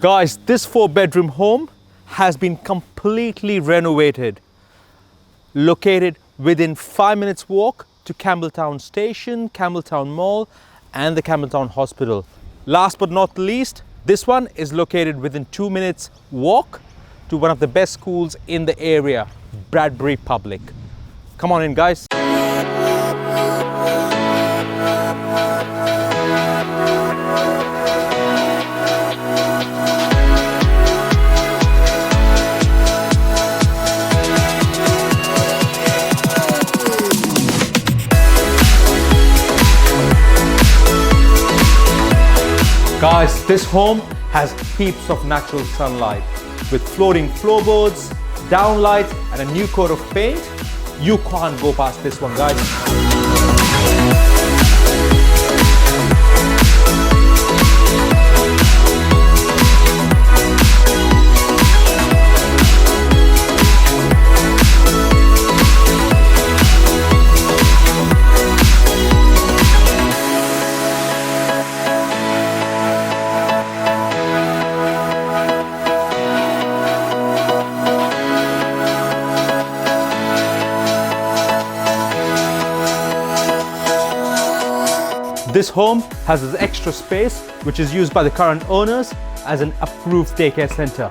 Guys, this 4-bedroom home has been completely renovated. Located within 5 minutes walk to Campbelltown Station, Campbelltown Mall and the Campbelltown Hospital. Last but not least, this one is located within 2 minutes walk to one of the best schools in the area, Bradbury Public. Come on in, guys. Guys, this home has heaps of natural sunlight with floating floorboards, downlights and a new coat of paint. You can't go past this one, guys. This home has this extra space which is used by the current owners as an approved daycare center.